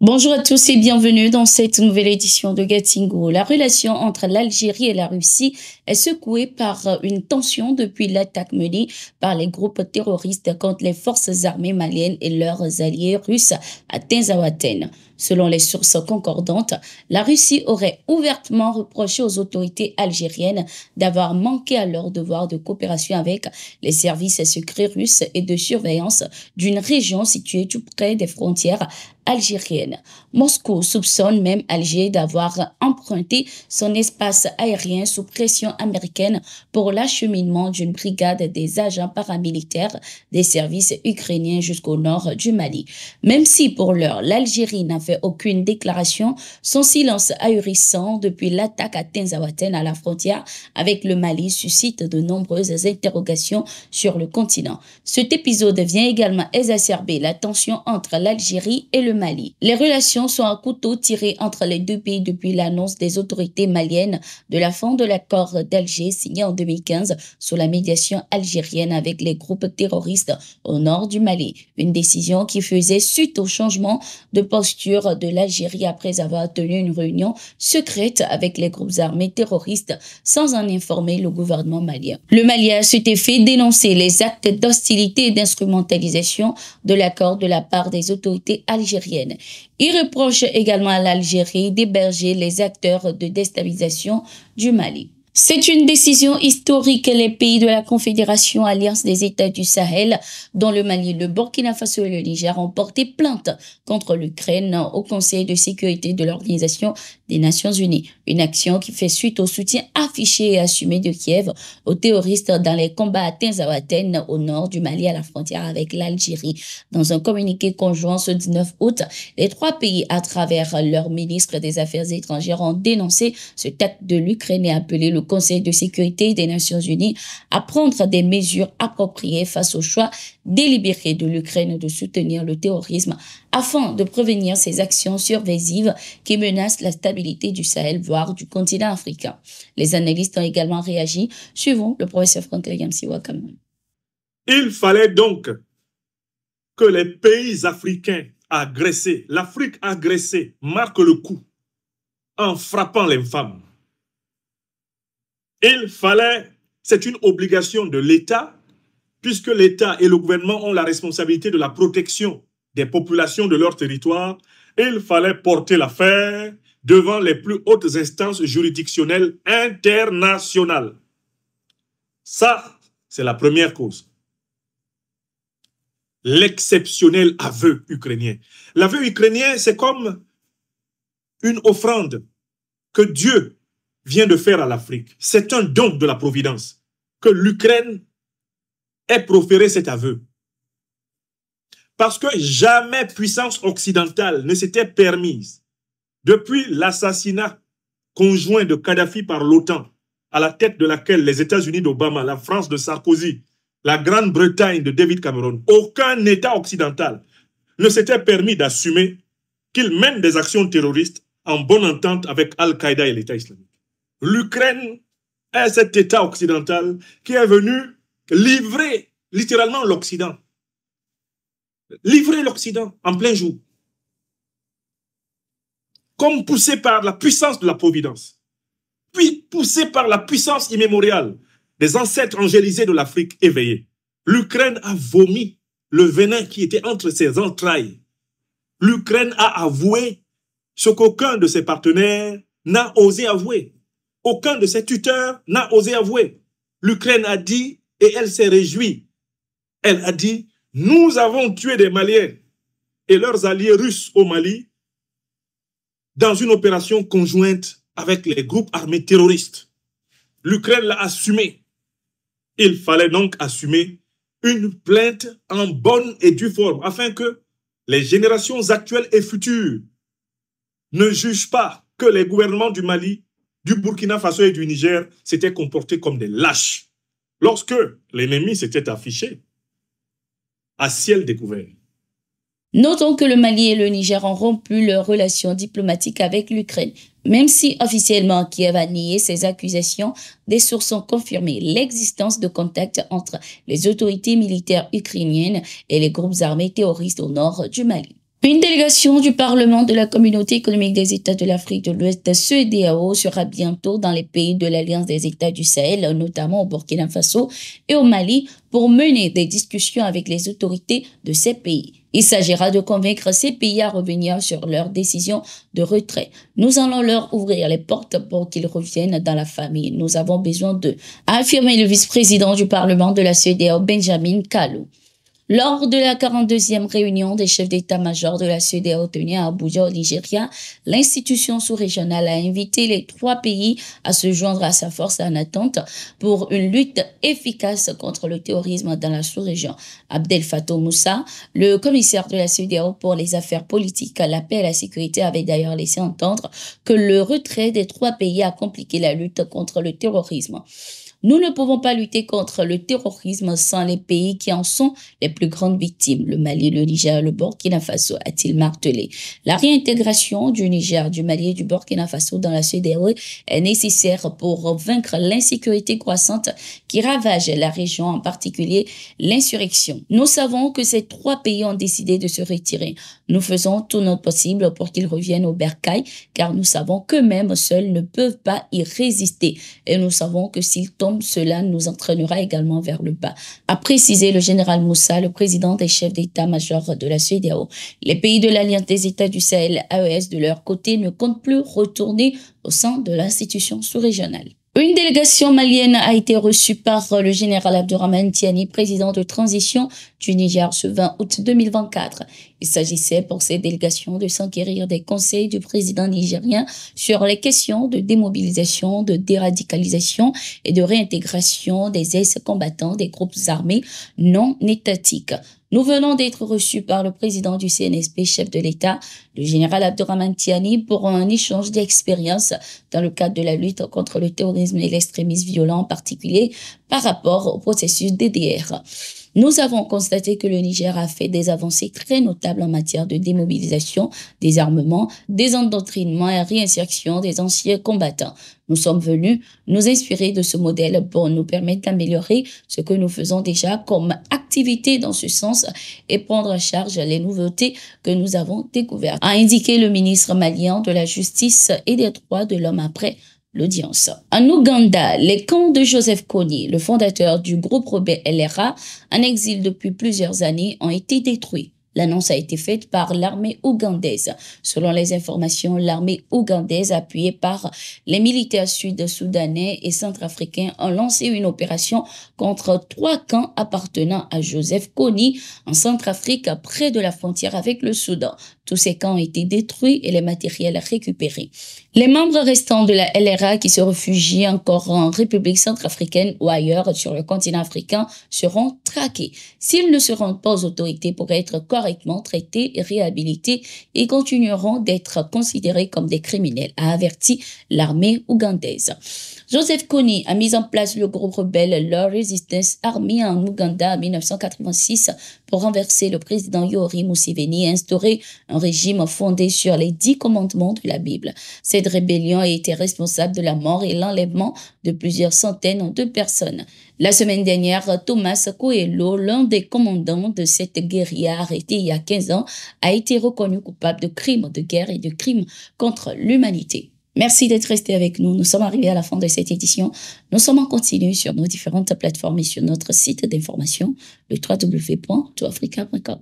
Bonjour à tous et bienvenue dans cette nouvelle édition de Gatingo. La relation entre l'Algérie et la Russie est secouée par une tension depuis l'attaque menée par les groupes terroristes contre les forces armées maliennes et leurs alliés russes à Tinzaouaten. Selon les sources concordantes, la Russie aurait ouvertement reproché aux autorités algériennes d'avoir manqué à leur devoir de coopération avec les services secrets russes et de surveillance d'une région située tout près des frontières algérienne. Moscou soupçonne même Alger d'avoir emprunté son espace aérien sous pression américaine pour l'acheminement d'une brigade des agents paramilitaires des services ukrainiens jusqu'au nord du Mali. Même si pour l'heure, l'Algérie n'a fait aucune déclaration, son silence ahurissant depuis l'attaque à Tinzaouaten à la frontière avec le Mali suscite de nombreuses interrogations sur le continent. Cet épisode vient également exacerber la tension entre l'Algérie et le Mali. Les relations sont à couteau tiré entre les deux pays depuis l'annonce des autorités maliennes de la fin de l'accord d'Alger signé en 2015 sous la médiation algérienne avec les groupes terroristes au nord du Mali. Une décision qui faisait suite au changement de posture de l'Algérie après avoir tenu une réunion secrète avec les groupes armés terroristes sans en informer le gouvernement malien. Le Mali a à cet effet dénoncé les actes d'hostilité et d'instrumentalisation de l'accord de la part des autorités algériennes. Il reproche également à l'Algérie d'héberger les acteurs de déstabilisation du Mali. C'est une décision historique. Les pays de la Confédération Alliance des États du Sahel, dont le Mali, le Burkina Faso et le Niger, ont porté plainte contre l'Ukraine au Conseil de sécurité de l'Organisation des Nations Unies. Une action qui fait suite au soutien affiché et assumé de Kiev aux terroristes dans les combats à Tinzaouaten au nord du Mali à la frontière avec l'Algérie. Dans un communiqué conjoint ce 19 août, les trois pays, à travers leur ministre des Affaires étrangères, ont dénoncé cet acte de l'Ukraine et appelé le Conseil de sécurité des Nations Unies à prendre des mesures appropriées face au choix délibéré de l'Ukraine de soutenir le terrorisme afin de prévenir ces actions subversives qui menacent la stabilité du Sahel, voire du continent africain. Les analystes ont également réagi, suivant le professeur Franklin Yamsiwakam. Il fallait donc que les pays africains agressés, l'Afrique agressée, marquent le coup en frappant les femmes. C'est une obligation de l'État, puisque l'État et le gouvernement ont la responsabilité de la protection des populations de leur territoire. Il fallait porter l'affaire devant les plus hautes instances juridictionnelles internationales. Ça, c'est la première cause. L'exceptionnel aveu ukrainien. L'aveu ukrainien, c'est comme une offrande que Dieu vient de faire à l'Afrique. C'est un don de la Providence que l'Ukraine ait proféré cet aveu. Parce que jamais puissance occidentale ne s'était permise, depuis l'assassinat conjoint de Kadhafi par l'OTAN, à la tête de laquelle les États-Unis d'Obama, la France de Sarkozy, la Grande-Bretagne de David Cameron, aucun État occidental ne s'était permis d'assumer qu'il mène des actions terroristes en bonne entente avec Al-Qaïda et l'État islamique. L'Ukraine est cet État occidental qui est venu livrer littéralement l'Occident. Livrer l'Occident en plein jour. Comme poussé par la puissance de la Providence. Puis poussé par la puissance immémoriale des ancêtres angélisés de l'Afrique éveillée. L'Ukraine a vomi le venin qui était entre ses entrailles. L'Ukraine a avoué ce qu'aucun de ses partenaires n'a osé avouer. Aucun de ses tuteurs n'a osé avouer. L'Ukraine a dit, et elle s'est réjouie, elle a dit, nous avons tué des Maliens et leurs alliés russes au Mali dans une opération conjointe avec les groupes armés terroristes. L'Ukraine l'a assumé. Il fallait donc assumer une plainte en bonne et due forme afin que les générations actuelles et futures ne jugent pas que les gouvernements du Mali, du Burkina Faso et du Niger s'étaient comportés comme des lâches lorsque l'ennemi s'était affiché à ciel découvert. Notons que le Mali et le Niger ont rompu leurs relations diplomatiques avec l'Ukraine. Même si officiellement Kiev a nié ces accusations, des sources ont confirmé l'existence de contacts entre les autorités militaires ukrainiennes et les groupes armés terroristes au nord du Mali. Une délégation du Parlement de la Communauté économique des États de l'Afrique de l'Ouest, CEDEAO, sera bientôt dans les pays de l'Alliance des États du Sahel, notamment au Burkina Faso et au Mali, pour mener des discussions avec les autorités de ces pays. Il s'agira de convaincre ces pays à revenir sur leur décision de retrait. Nous allons leur ouvrir les portes pour qu'ils reviennent dans la famille. Nous avons besoin d'eux, a affirmé le vice-président du Parlement de la CEDEAO, Benjamin Kalou. Lors de la 42e réunion des chefs d'état-major de la CEDEAO tenue à Abuja, au Nigeria, l'institution sous-régionale a invité les 3 pays à se joindre à sa force en attente pour une lutte efficace contre le terrorisme dans la sous-région. Abdel Fattah Moussa, le commissaire de la CEDEAO pour les affaires politiques, la paix et la sécurité, avait d'ailleurs laissé entendre que le retrait des 3 pays a compliqué la lutte contre le terrorisme. Nous ne pouvons pas lutter contre le terrorisme sans les pays qui en sont les plus grandes victimes, le Mali, le Niger, le Burkina Faso, a-t-il martelé. La réintégration du Niger, du Mali et du Burkina Faso dans la CEDEAO est nécessaire pour vaincre l'insécurité croissante qui ravage la région, en particulier l'insurrection. Nous savons que ces 3 pays ont décidé de se retirer. Nous faisons tout notre possible pour qu'ils reviennent au bercail, car nous savons qu'eux-mêmes seuls ne peuvent pas y résister. Et nous savons que s'ils tombent, cela nous entraînera également vers le bas, a précisé le général Moussa, le président des chefs d'état-major de la CEDEAO. Les pays de l'Alliance des États du Sahel, AES, de leur côté, ne comptent plus retourner au sein de l'institution sous-régionale. Une délégation malienne a été reçue par le général Abdourahmane Tiani, président de transition du Niger, ce 20 août 2024. Il s'agissait pour cette délégation de s'enquérir des conseils du président nigérien sur les questions de démobilisation, de déradicalisation et de réintégration des ex-combattants des groupes armés non étatiques. Nous venons d'être reçus par le président du CNSP, chef de l'État, le général Abdourahmane Tiani, pour un échange d'expériences dans le cadre de la lutte contre le terrorisme et l'extrémisme violent, en particulier par rapport au processus DDR. Nous avons constaté que le Niger a fait des avancées très notables en matière de démobilisation, désarmement, désendoctrinement et réinsertion des anciens combattants. Nous sommes venus nous inspirer de ce modèle pour nous permettre d'améliorer ce que nous faisons déjà comme activité dans ce sens et prendre en charge les nouveautés que nous avons découvertes, a indiqué le ministre malien de la Justice et des Droits de l'Homme après l'audience. En Ouganda, les camps de Joseph Kony, le fondateur du groupe rebelle LRA, en exil depuis plusieurs années, ont été détruits. L'annonce a été faite par l'armée ougandaise. Selon les informations, l'armée ougandaise, appuyée par les militaires sud-soudanais et centrafricains, ont lancé une opération contre 3 camps appartenant à Joseph Kony en Centrafrique, près de la frontière avec le Soudan. Tous ces camps ont été détruits et les matériels récupérés. Les membres restants de la LRA qui se réfugient encore en République centrafricaine ou ailleurs sur le continent africain seront traqués. S'ils ne se rendent pas aux autorités pour être correctement traités et réhabilités, ils continueront d'être considérés comme des criminels, a averti l'armée ougandaise. Joseph Kony a mis en place le groupe rebelle Lord Resistance Army en Ouganda en 1986 pour renverser le président Yoweri Museveni et instaurer un régime fondé sur les 10 commandements de la Bible. Cette rébellion a été responsable de la mort et l'enlèvement de plusieurs centaines de personnes. La semaine dernière, Thomas Coelho, l'un des commandants de cette guérilla arrêtée il y a 15 ans, a été reconnu coupable de crimes de guerre et de crimes contre l'humanité. Merci d'être resté avec nous. Nous sommes arrivés à la fin de cette édition. Nous sommes en continu sur nos différentes plateformes et sur notre site d'information, le www.toafrica.com.